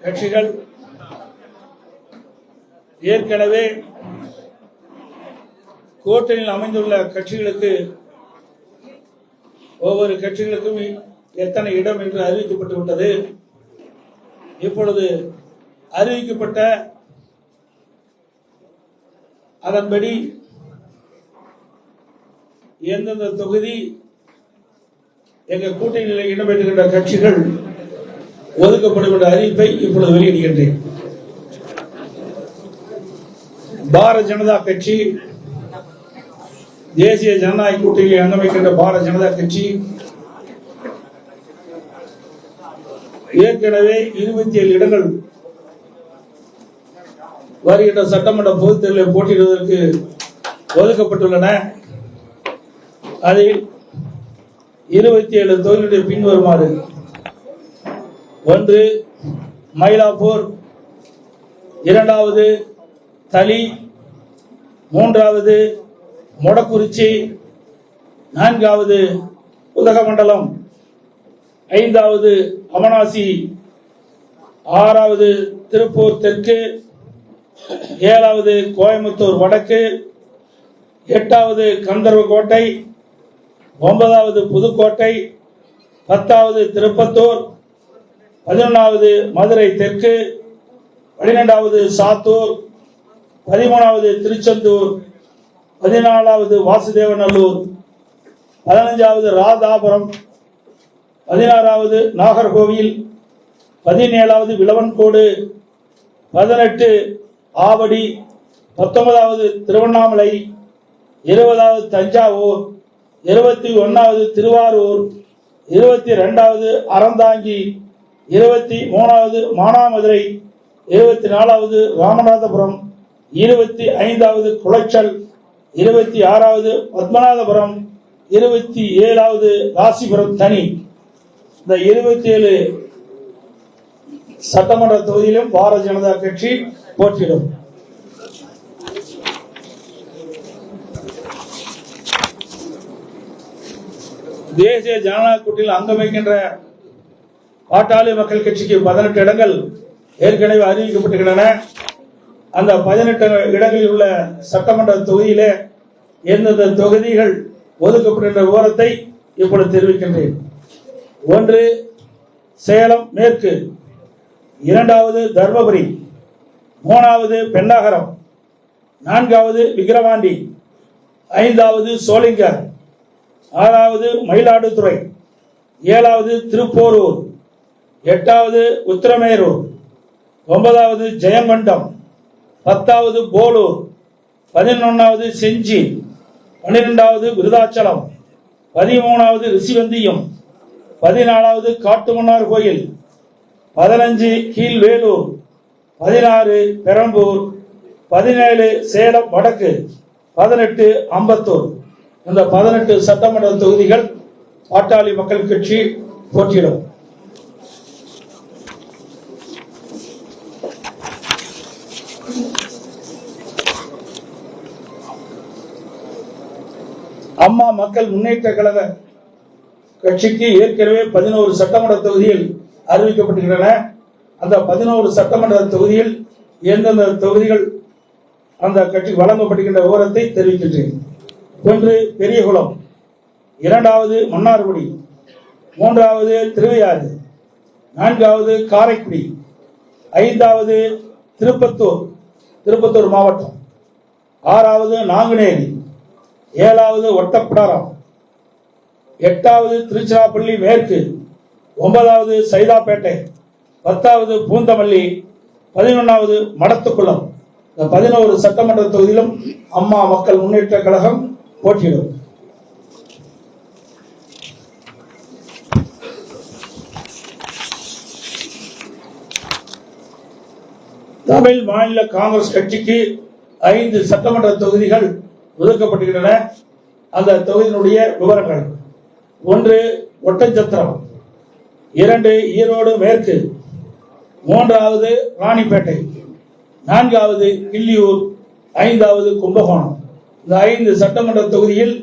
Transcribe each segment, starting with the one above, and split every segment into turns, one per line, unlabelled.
கட்சிகள் ஏற்கனவே கூட்டணியில் அமைந்துள்ள கட்சிகளுக்கு ஒவ்வொரு கட்சிகளுக்கும் எத்தனை இடம் என்று அறிவிக்கப்பட்டு விட்டது. இப்பொழுது அறிவிக்கப்பட்ட அதன்படி எந்தெந்த தொகுதி எங்கள் கூட்டணியில் இடம்பெற்றுகின்ற கட்சிகள் ஒதுக்கப்படும் என்ற அறிவிப்பை இப்பொழுது வெளியிடுகின்றேன். பாரதிய ஜனதா கட்சி, தேசிய ஜனநாயக கூட்டணியில் அங்கமைக்கின்ற பாரதிய ஜனதா கட்சி ஏற்கனவே 27 இடங்கள் வருகின்ற சட்டமன்ற பொதுத் தேர்தலில் போட்டியிடுவதற்கு ஒதுக்கப்பட்டுள்ளன. அதில் 27 தொகுதிகளுடைய பின்வருமாறு: 1 மயிலாப்பூர், 2வது தளி, 3வது மொடக்குறிச்சி, 4வது உதகமண்டலம், 5வது அமனாசி, 6வது திருப்பூர் தெற்கு, 7வது கோயம்புத்தூர் வடக்கு, 8வது கந்தர்வக்கோட்டை, 9வது புதுக்கோட்டை, 10வது திருப்பத்தூர், 11வது மதுரை தெற்கு, 12வது சாத்தூர், 13வது திருச்செந்தூர், 14வது வாசுதேவநல்லூர், 15வது ராதாபுரம், 16வது நாகர்கோவில், 17வது விளவன்கோடு, 18 ஆவடி, 19வது திருவண்ணாமலை, 20வது தஞ்சாவூர், 21வது திருவாரூர், 22வது அறந்தாங்கி, 23வது மானாமதுரை, 24வது ராமநாதபுரம், 25வது குளச்சல், 26வது பத்மநாதபுரம், 27வது ராசிபுரம் தனி. இந்த 27 சட்டமன்ற தொகுதியிலும் பாரதிய ஜனதா கட்சி போட்டியிடும். தேசிய ஜனநாயக கூட்டணியில் அங்கமைக்கின்ற பாட்டாளி மக்கள் கட்சிக்கு 18 இடங்கள் ஏற்கனவே அறிவிக்கப்பட்டுள்ளன. அந்த 18 இடங்களில் உள்ள சட்டமன்ற தொகுதியிலே எந்தெந்த தொகுதிகள் ஒதுக்கப்படுகின்ற விவரத்தை இப்பொழுது தெரிவிக்கின்றேன். 1 சேலம் மேற்கு, 2வது தர்மபுரி, 3வது பெண்ணாகரம், 4வது விக்கிரவாண்டி, 5வது சோளிங்கர், 6வது மயிலாடுதுறை, 7வது திருப்போரூர், 8வது உத்திரமேரூர், 9வது ஜெயங்கொண்டம், 10வது போலூர், 11வது செஞ்சி, 12வது விருதாச்சலம், 13வது ரிஷிவந்தியம், 14வது காட்டுமன்னார் கோயில், 15 கீழ்வேலூர், 16 பெரம்பூர், 17 சேலம் வடக்கு, 18 அம்பத்தூர். இந்த 18 சட்டமன்ற தொகுதிகள் பாட்டாளி மக்கள் கட்சி போட்டியிடும். அம்மா மக்கள் முன்னேற்ற கழக கட்சிக்கு ஏற்கனவே 11 சட்டமன்ற தொகுதியில் அறிவிக்கப்பட்டுள்ளன. அந்த 11 சட்டமன்ற தொகுதியில் எந்தெந்த தொகுதிகள் அந்த கட்சி வழங்கப்படுகின்ற விவரத்தை தெரிவிக்கின்றேன். 1 பெரியகுளம், 2வது மன்னார்குடி, 3வது திருவையாறு, 4வது காரைக்குடி, 5வது திருப்பத்தூர் மாவட்டம், 6வது நாங்குநேரி, 7வது ஒட்டப்பிடாரம், 8வது திருச்சிராப்பள்ளி மேற்கு, 9வது சைதாப்பேட்டை, 10வது பூந்தமல்லி, 11வது மடத்துக்குளம். இந்த 11 சட்டமன்ற தொகுதியிலும் அம்மா மக்கள் முன்னேற்ற கழகம் போட்டியிடும். தமிழ் மாநில காங்கிரஸ் கட்சிக்கு 5 சட்டமன்ற தொகுதிகள் ஒதுக்கப்பட்டுள்ளன. அந்த தொகுதியினுடைய விவரங்கள்: 1 ஒட்டஞ்சத்திரம், 2 ஈரோடு மேற்கு, 3வது ராணிப்பேட்டை, 4வது கிள்ளியூர், 5வது கும்பகோணம். இந்த 5 சட்டமன்ற தொகுதியில்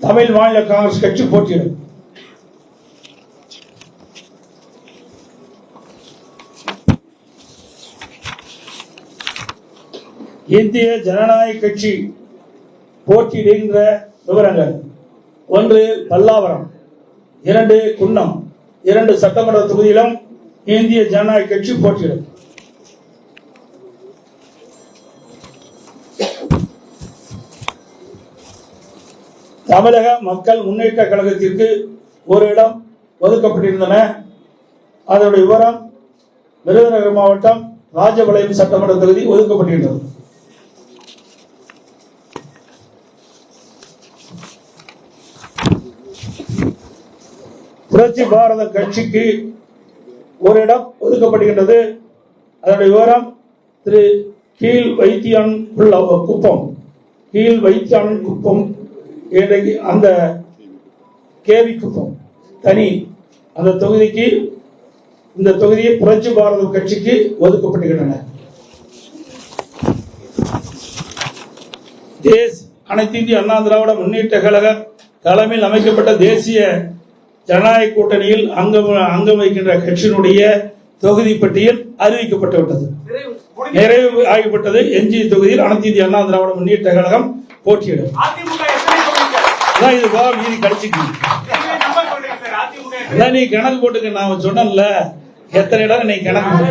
தமிழ் மாநில காங்கிரஸ் கட்சி போட்டியிடும். இந்திய ஜனநாயக கட்சி போட்டியிடுகின்ற விவரங்கள்: 1 பல்லாவரம், 2 குன்னம், 2 சட்டமன்ற தொகுதியிலும் இந்திய ஜனநாயக கட்சி போட்டியிடும். தமிழக மக்கள் முன்னேற்ற கழகத்திற்கு 1 இடம் ஒதுக்கப்பட்டிருந்தன. அதனுடைய விவரம்: விருதுநகர் மாவட்டம் ராஜபாளையம் சட்டமன்ற தொகுதி ஒதுக்கப்பட்டிருந்தது. புரட்சி பாரத கட்சிக்கு 1 இடம் ஒதுக்கப்படுகின்றது. அதனுடைய விவரம்: திரு கீழ் வைத்தியான் குப்பம், கீழ் வைத்தியான் குப்பம், அந்த கேவி குப்பம் தனி அந்த தொகுதிக்கு, இந்த தொகுதியை புரட்சி பாரத கட்சிக்கு ஒதுக்கப்படுகின்றன. அனைத்து இந்திய அண்ணா திராவிட முன்னேற்ற கழக தலைமையில் அமைக்கப்பட்ட தேசிய ஜனநாயக கூட்டணியில் அங்கம் வைக்கின்ற கட்சியினுடைய தொகுதி பட்டியல் அறிவிக்கப்பட்டுவிட்டது, நிறைவு ஆகிவிட்டது. எஞ்சிய தொகுதியில் அனைத்து இந்திய அண்ணா திராவிட முன்னேற்ற கழகம் போட்டியிடும். இது மீதி கழிச்சுக்கு நீ கணக்கு போட்டுக்க. நான் சொன்னேன்ல எத்தனை இடம் நீ கணக்கு.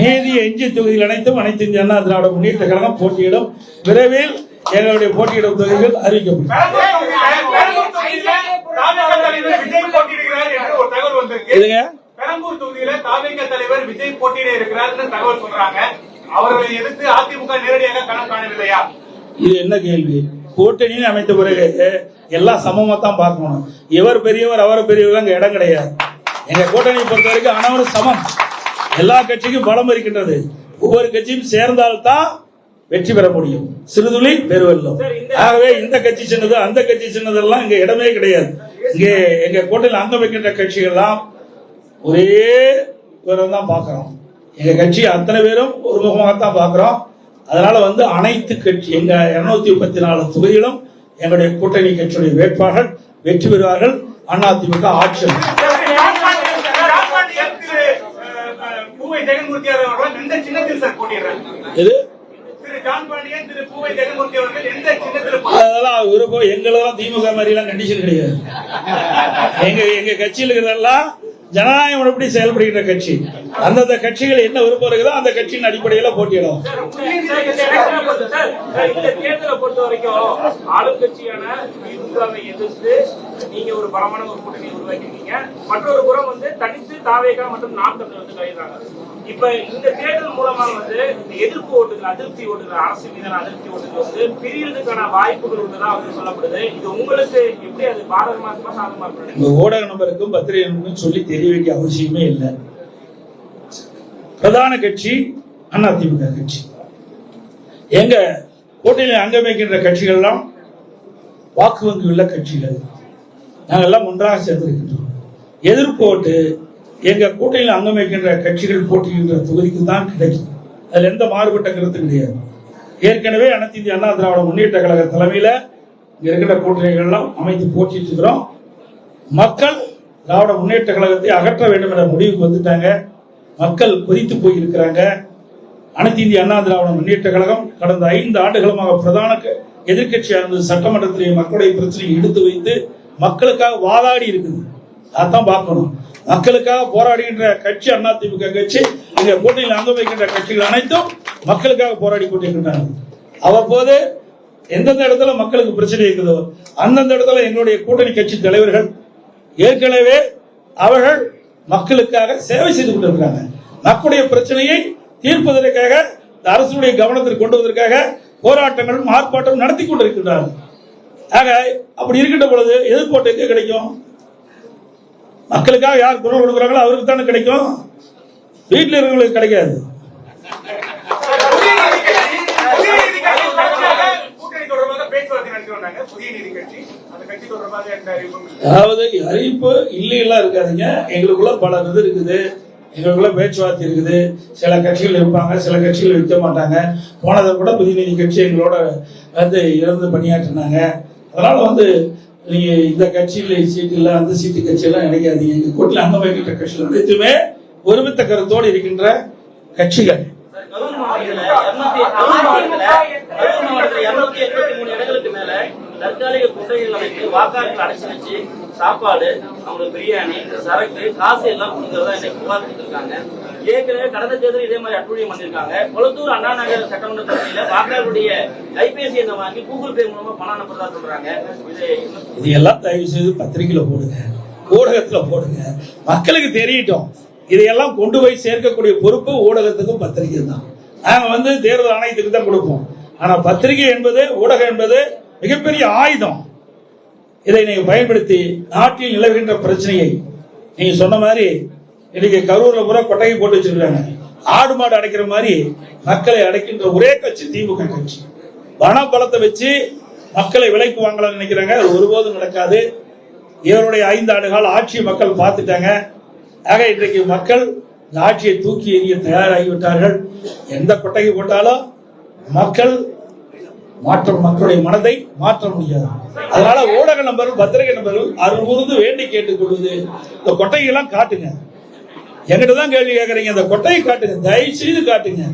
மீதி எஞ்சிய தொகுதியில் அனைத்தும் அனைத்து இந்திய அண்ணா திராவிட முன்னேற்ற கழகம் போட்டியிடும். விரைவில் எங்களுடைய போட்டியிடும் தொகுதிகள் அறிவிக்கப்படும்.
பெரம்பூர் தொகுதியில தாவேக தலைவர் விஜய் போட்டியிட இருக்கிறார் தகவல் சொல்றாங்க. அவர்களை எதிர்த்து அதிமுக நேரடியாக களம் காணவில்லையா?
இது என்ன கேள்வி? கூட்டணின்னு அமைத்த பிறகு எல்லாம் சமமா தான் பார்க்கணும். இவர் பெரியவர் அவர் பெரியவர் அங்க இடம் கிடையாது. எங்க கூட்டணியை பொறுத்த வரைக்கும் அனைவரும் சமம். எல்லா கட்சிக்கும் பலம் இருக்கின்றது. ஒவ்வொரு கட்சியும் சேர்ந்தால்தான் வெற்றி பெற முடியும். சிறுதுளி பெருவெல்லம். ஆகவே இந்த கட்சி சின்னது அந்த கட்சி சின்னதெல்லாம் இங்க இடமே கிடையாது. இங்கே எங்க கூட்டணியில் அங்கம் வைக்கின்ற கட்சிகள்லாம் ஒரே விவரம் தான் பார்க்கிறோம். எங்க கட்சி அத்தனை பேரும் ஒரு முகமாகத்தான் பார்க்கிறோம். அதனால அனைத்து கட்சி எங்க 234 தொகுதியிலும் எங்களுடைய கூட்டணி கட்சியுடைய வேட்பாளர்கள் வெற்றி பெறுவார்கள். அதிமுக ஆட்சி. அதெல்லாம் விருப்பம். எங்களெல்லாம் திமுக மாதிரி எல்லாம் கண்டிஷன் கிடையாது. எங்க கட்சியில் இருக்கிறதெல்லாம் ஜனநாயகம் எப்படி செயல்படுகின்ற கட்சி. அந்தந்த கட்சிகள் என்ன விருப்பம் இருக்குதோ அந்த கட்சியின் அடிப்படையில போட்டியிடும்.
இந்த தேர்தலை பொறுத்த வரைக்கும் ஆளும் கட்சியான திமுகவை எதிர்த்து நீங்க ஒரு பலமான ஒரு கூட்டணி உருவாக்கிருக்கீங்க. மற்றொரு புறம் தனித்து தாவேகா மற்றும் நாம் தமிழர் கைதாங்க. இப்ப இந்த தேர்தல் மூலமாக எதிர்ப்பு ஓட்டுகள், அதிருப்தி ஓட்டுகள், அரசு மீதான அதிருப்தி ஓட்டுகள் பிரிவதற்கான வாய்ப்புகள் உள்ளதா சொல்லப்படுது. இது உங்களுக்கு எப்படி அது பாதகமா இருக்குமா சாதகமா இருக்கு?
ஊடக நபருக்கும் பத்திரிகை நபருக்கும் சொல்லி தெரிய வேண்டிய அவசியமே இல்லை. பிரதான கட்சி அதிமுக கட்சி. எங்க கூட்டணியில் அங்கம் வைக்கின்ற கட்சிகள் எல்லாம் வாக்கு வங்கி உள்ள கட்சிகள். நாங்கள் எல்லாம் ஒன்றாக சேர்ந்திருக்கின்றோம். எதிர்ப்பு ஓட்டு எங்க கூட்டணியில் அங்கம் வைக்கின்ற கட்சிகள் போட்டியிடுகின்ற தொகுதிக்கு தான் கிடைக்கும். அதுல எந்த மாறுபட்ட கருத்து கிடையாது. ஏற்கனவே அனைத்து இந்திய அண்ணா திராவிட முன்னேற்ற கழக தலைமையில இங்க இருக்கிற கூட்டணிகள் எல்லாம் அமைத்து போட்டிட்டு இருக்கிறோம். மக்கள் திராவிட முன்னேற்ற கழகத்தை அகற்ற வேண்டும் என்ற முடிவுக்கு வந்துட்டாங்க. மக்கள் கொதித்து போய் இருக்கிறாங்க. அனைத்து இந்திய அண்ணா திராவிட முன்னேற்ற கழகம் கடந்த 5 ஆண்டுகளுமாக பிரதான எதிர்கட்சியாக சட்டமன்றத்திலே மக்களுடைய பிரச்சனையை எடுத்து வைத்து மக்களுக்காக வாதாடி இருக்குது. அதான் பார்க்கணும். மக்களுக்காக போராடுகின்ற கட்சி அதிமுக கட்சி. இங்க கூட்டணியில் அங்கம் வைக்கின்ற கட்சிகள் அனைத்தும் மக்களுக்காக போராடி கொண்டிருக்கின்றனர். அவ்வப்போது எந்தெந்த இடத்துல மக்களுக்கு பிரச்சனை இருக்குதோ அந்தந்த இடத்துல எங்களுடைய கூட்டணி கட்சி தலைவர்கள் ஏற்கனவே அவர்கள் மக்களுக்காக சேவை செய்து கொண்டிருக்கிறாங்க. மக்களுடைய பிரச்சனையை தீர்ப்பதற்காக அரசுடைய கவனத்திற்கு கொண்டு வருவதற்காக போராட்டங்கள் ஆர்ப்பாட்டம் நடத்தி கொண்டிருக்கின்றார்கள். ஆக அப்படி இருக்கின்ற பொழுது எதிர்ப்போட்டு எங்க கிடைக்கும்? மக்களுக்காக யார் குரல் கொடுக்கிறாங்களோ அவருக்கு தானே கிடைக்கும். வீட்டில் இருக்கிறவங்களுக்கு கிடைக்காது. அதாவது அறிவிப்பு இல்லையெல்லாம் இருக்காதுங்க. எங்களுக்குள்ள பல இது இருக்குது. எங்களுக்குள்ள பேச்சுவார்த்தை இருக்குது. சில கட்சிகள் இருப்பாங்க, சில கட்சிகள் இருக்க மாட்டாங்க. போனதை கூட புதிய நீதி கட்சி எங்களோட இருந்து பணியாற்றினாங்க. அதனால நீங்க இந்த கட்சியில சீட்டு இல்ல அந்த சீட்டு கட்சியெல்லாம் நினைக்காதீங்க. எங்க கூட்டில் அங்கம் வைக்கின்ற கட்சிகள் அனைத்துமே ஒருமித்த கருத்தோடு இருக்கின்ற கட்சிகள்.
கரூர் மாவட்டத்துல 283 இடங்களுக்கு மேல தற்காலிக குட்டைகள் அமைத்து வாக்காளர்கள் அடைச்சு வச்சு சாப்பாடு, அவங்களுக்கு பிரியாணி, சரக்கு, காசு எல்லாம் கொடுக்கறதா இன்னைக்கு புகார் கொடுத்திருக்காங்க. ஏற்கனவே கடந்த தேர்தல் இதே மாதிரி அட்டுழியம் பண்ணிருக்காங்க. கொளத்தூர் அண்ணா நகர் சட்டமன்ற தொகுதியில வாக்காளருடைய கைபேசி எண்ணை வாங்கி கூகுள் பே மூலமா பணம் அனுப்புறதா சொல்றாங்க.
இதையெல்லாம் தயவு செய்து பத்திரிகையில போடுங்க, ஊடகத்துல போடுங்க, மக்களுக்கு தெரியட்டும். இதையெல்லாம் கொண்டு போய் சேர்க்கக்கூடிய பொறுப்பு ஊடகத்துக்கும் பத்திரிகை தான். நாங்க தேர்தல் ஆணையத்துக்கு தான் கொடுப்போம். ஆனா பத்திரிகை என்பது, ஊடகம் என்பது மிகப்பெரிய ஆயுதம். இதை நீங்க பயன்படுத்தி நாட்டில் நிலவுகின்ற பிரச்சனையை, நீங்க சொன்ன மாதிரி இன்னைக்கு கரூர்ல பூரா கொட்டகை போட்டு வச்சிருக்காங்க. ஆடு மாடு அடைக்கிற மாதிரி மக்களை அடைக்கின்ற ஒரே கட்சி திமுக கட்சி. பண பலத்தை வச்சு மக்களை விலைக்கு வாங்கலாம்னு நினைக்கிறாங்க. அது ஒருபோதும் நடக்காது. இவருடைய 5 ஆண்டு கால ஆட்சியை மக்கள் பார்த்துட்டாங்க. ஆக இன்றைக்கு மக்கள் இந்த ஆட்சியை தூக்கி எறிய தயாராகிவிட்டார்கள். எந்த கொட்டகை போட்டாலும் மக்களுடைய மனதை மாற்ற முடியாது. அதனால ஊடக நபர்கள், பத்திரிகை நபர்கள் அருள் கூர்ந்து வேண்டி கேட்டுக் கொள்வது, இந்த கொட்டையெல்லாம் காட்டுங்க. எங்கிட்ட தான் கேள்வி கேட்கறீங்க, இந்த கொட்டையை காட்டுங்க, தயவு செய்து காட்டுங்க.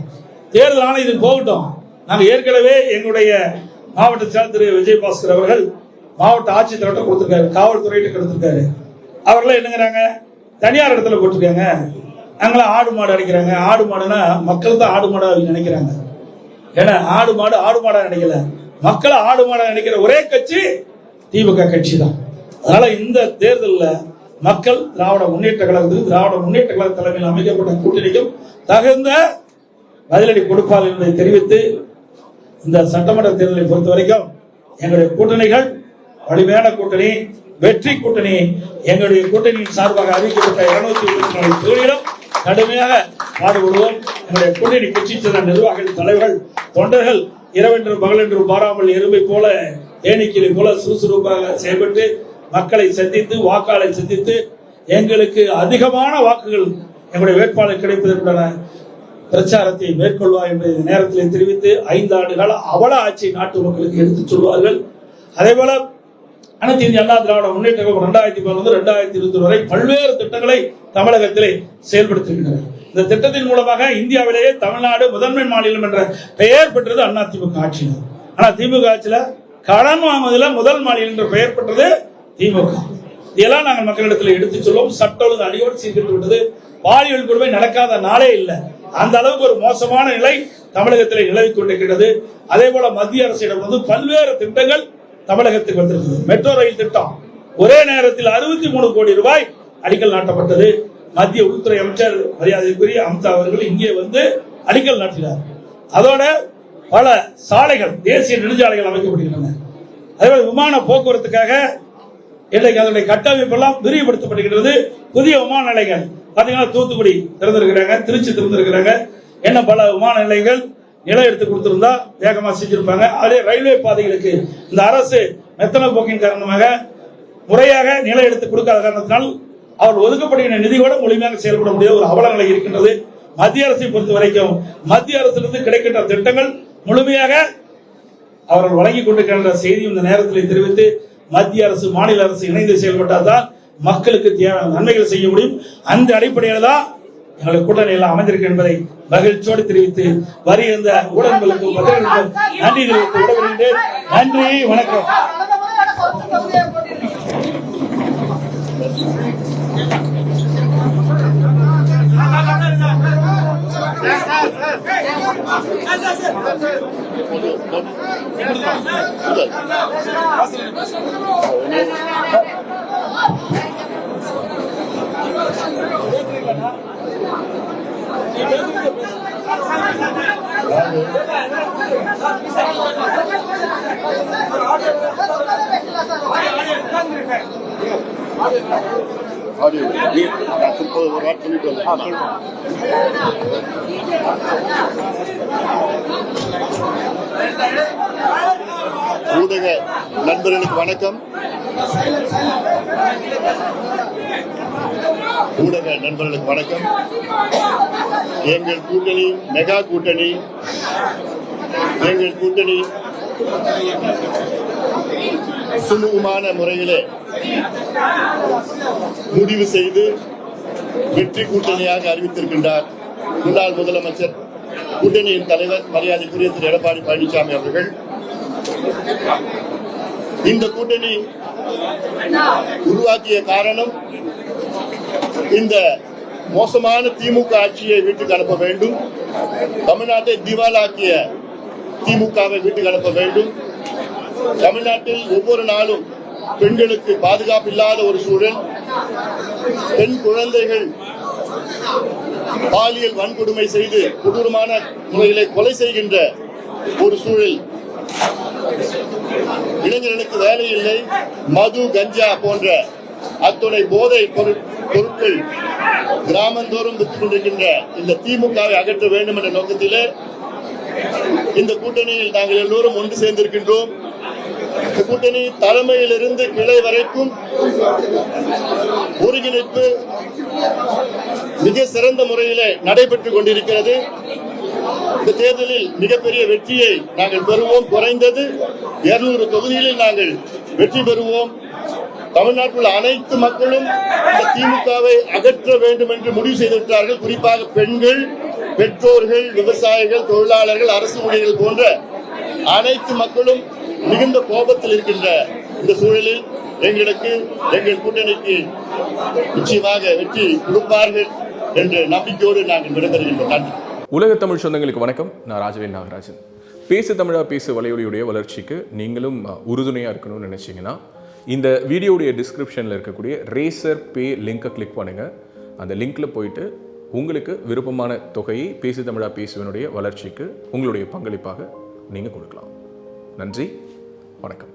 தேர்தல் ஆணையத்துக்கு போகட்டும். நாங்க ஏற்கனவே எங்களுடைய மாவட்ட செயலர் திரு விஜயபாஸ்கர் அவர்கள் மாவட்ட ஆட்சித்தலைவர்கிட்ட கொடுத்திருக்காரு, காவல்துறையிட்ட கொடுத்திருக்காரு. அவர்கள் என்னங்கிறாங்க, தனியார் இடத்துல போட்டிருக்காங்க, நாங்களாம் ஆடு மாடு அடைக்கிறாங்க. ஆடு மாடுனா மக்கள் தான் ஆடு மாடா நினைக்கிறாங்க. ஏன்னா ஆடு மாடா நினைக்கல, மக்களை ஆடு மாடா நினைக்கிற ஒரே கட்சி திமுக கட்சி தான். அதனால இந்த தேர்தலில் மக்கள் திராவிட முன்னேற்ற கழக தலைமையில் அமைக்கப்பட்ட கூட்டணிக்கும் தகுந்த பதிலடி கொடுப்பார்கள் என்பதை தெரிவித்து, இந்த சட்டமன்ற தேர்தலை பொறுத்த வரைக்கும் எங்களுடைய கூட்டணிகள் வலிமையான கூட்டணி, வெற்றி கூட்டணி. எங்களுடைய கூட்டணியின் சார்பாக அறிவிக்கப்பட்ட 224 தொகுதிகளும் கடுமையாக பாடுபடுவோம். எங்களுடைய கூட்டணி கட்சி சேர்ந்த நிர்வாகிகள், தலைவர்கள், தொண்டர்கள் இரவென்று பகலென்று பாராமல் எறும்பை போல, ஏணிக்கிளை போல சுறுசுறுப்பாக செயல்பட்டு மக்களை சந்தித்து, வாக்காளரை சந்தித்து, எங்களுக்கு அதிகமான வாக்குகள் எங்களுடைய வேட்பாளர் கிடைப்பதற்கான பிரச்சாரத்தை மேற்கொள்வார் என்பதை நேரத்தில் தெரிவித்து, 5 ஆண்டு கால அவல ஆட்சி நாட்டு மக்களுக்கு எடுத்துச் சொல்வார்கள். அதே போல அனைத்து இந்திய அண்ணா திராவிட முன்னேற்ற கழகம் 2011 2021 வரை பல்வேறு திட்டங்களை தமிழகத்திலே செயல்படுத்துகின்றனர். இந்த திட்டத்தின் மூலமாக இந்தியாவிலேயே தமிழ்நாடு முதன்மை மாநிலம் என்ற பெயர் பெற்றது அதிமுக ஆட்சியில். ஆனா திமுக ஆட்சியில கடன் வாங்குவதில் முதல் மாநிலம் என்ற பெயர் பெற்றது திமுக. இதெல்லாம் நாங்கள் மக்களிடத்தில் எடுத்துச் சொல்லுவோம். சட்ட ஒழுங்கு அடியோடு சீர்கிட்டு விட்டது. பாலியல் கொடுமை நடக்காத நாளே இல்லை. அந்த அளவுக்கு ஒரு மோசமான நிலை தமிழகத்தில் நிலவிக் கொண்டிருக்கிறது. அதே போல மத்திய அரசிடம் பல்வேறு திட்டங்கள் தமிழகத்துக்கு வந்திருக்கிறது. மெட்ரோ ரயில் திட்டம் ஒரே நேரத்தில் 63 கோடி ரூபாய் அடிக்கல் நாட்டப்பட்டது. மத்திய உள்துறை அமைச்சர் மரியாதைக்குரிய அமித்ஷா அவர்கள் இங்கே அடிக்கல் நாட்டினார். அதோட பல சாலைகள், தேசிய நெடுஞ்சாலைகள் அமைக்கப்படுகின்றன. அதேபோல விமான போக்குவரத்துக்காக இன்றைக்கு அதனுடைய கட்டமைப்பு எல்லாம் விரிவுபடுத்தப்படுகிறது. புதிய விமான நிலையங்கள் பாத்தீங்கன்னா தூத்துக்குடி திறந்திருக்கிறாங்க, திருச்சி திறந்திருக்கிறாங்க. என்ன பல விமான நிலையங்கள் நிலம் எடுத்து கொடுத்திருந்தா வேகமா செஞ்சிருப்பாங்க. அதே ரயில்வே பாதைகளுக்கு இந்த அரசு மெத்தன போக்கின் காரணமாக முறையாக நிலம் எடுத்து கொடுக்காத காரணத்தினால் அவர் ஒதுக்கப்படுகின்ற நிதியோட முழுமையாக செயல்பட முடியாத ஒரு அவல நிலை இருக்கின்றது. மத்திய அரசை பொறுத்த வரைக்கும் மத்திய அரசிலிருந்து கிடைக்கின்ற திட்டங்கள் முழுமையாக அவர்கள் வழங்கிக் கொண்டிருக்கின்ற செய்தியும் இந்த நேரத்தில் தெரிவித்து, மத்திய அரசு மாநில அரசு இணைந்து செயல்பட்டால்தான் மக்களுக்கு தேவையான நன்மைகள் செய்ய முடியும். அந்த அடிப்படையில் தான் எங்களுடைய கூட்டணி எல்லாம் அமைந்திருக்கு என்பதை மகிழ்ச்சியோடு தெரிவித்து, வருகின்ற ஊடகங்களுக்கு நன்றி தெரிவித்து விடைபெறுகின்றேன். நன்றி, வணக்கம்.
ஊடக நண்பர்களுக்கு வணக்கம். எங்கள் கூட்டணி மெகா கூட்டணி. எங்கள் கூட்டணி சுமூகமான முறையிலே முடிவு செய்து வெற்றி கூட்டணியாக அறிவித்திருக்கின்றார் முன்னாள் முதலமைச்சர் கூட்டணியின் தலைவர் மரியாதைக்குரிய திரு எடப்பாடி பழனிசாமி அவர்கள் இந்த கூட்டணி உருவாக்கிய காரணம் இந்த மோசமான திமுக ஆட்சியை வீட்டுக்கு அனுப்ப வேண்டும், தமிழ்நாட்டை திவாலாக்கிய திமுகவை வீட்டுக்கு அனுப்ப வேண்டும், தமிழ்நாட்டில் ஒவ்வொரு நாளும் பெண்களுக்கு பாதுகாப்பு இல்லாத ஒரு சூழல், பெண் குழந்தைகள் பாலியல் வன்கொடுமை செய்து கொடூரமான முறையிலே கொலை செய்கின்ற ஒரு சூழல், இளைஞர்களுக்கு வேலை இல்லை, மது கஞ்சா போன்ற அத்துணை போதை பொருட்கள் கிராமந்தோறும் விற்றுக் கொண்டிருக்கின்ற இந்த திமுகவை அகற்ற வேண்டும் என்ற நோக்கத்திலே இந்த கூட்டணியில் நாங்கள் எல்லோரும் ஒன்று சேர்ந்திருக்கின்றோம். இந்த கூட்டணி தலைமையிலிருந்து கிளை வரைக்கும் ஒருங்கிணைப்பு மிக சிறந்த முறையிலே நடைபெற்றுக் கொண்டிருக்கிறது. இந்த தேர்தலில் மிகப்பெரிய வெற்றியை நாங்கள் பெறுவோம். குறைந்தது 200 தொகுதிகளில் நாங்கள் வெற்றி பெறுவோம். தமிழ்நாட்டில் அனைத்து மக்களும் இந்த திமுகவை அகற்ற வேண்டும் என்று முடிவு செய்துவிட்டார்கள். குறிப்பாக பெண்கள், பெற்றோர்கள், விவசாயிகள், தொழிலாளர்கள், அரசு ஊழியர்கள் போன்ற அனைத்து மக்களும் மிகுந்த கோபத்தில் இருக்கின்ற இந்த சூழலில் எங்கள் கூட்டணிக்கு நிச்சயமாக வெற்றி கொடுப்பார்கள் என்ற நம்பிக்கையோடு நாங்கள் விடைபெறுகின்றோம். நன்றி.
உலக தமிழ் சொந்தங்களுக்கு வணக்கம். நான் ராஜவேல் நாகராஜன். பேசு தமிழா பேசு வலையொலியுடைய வளர்ச்சிக்கு நீங்களும் உறுதுணையாக இருக்கணும்னு நினைச்சீங்கன்னா இந்த வீடியோடைய டிஸ்கிரிப்ஷனில் இருக்கக்கூடிய ரேசர் பே லிங்கை கிளிக் பண்ணுங்கள். அந்த லிங்க்கில் போயிட்டு உங்களுக்கு விருப்பமான தொகையை பேசு தமிழா பேசுவனுடைய வளர்ச்சிக்கு உங்களுடைய பங்களிப்பாக நீங்கள் கொடுக்கலாம். நன்றி, வணக்கம்.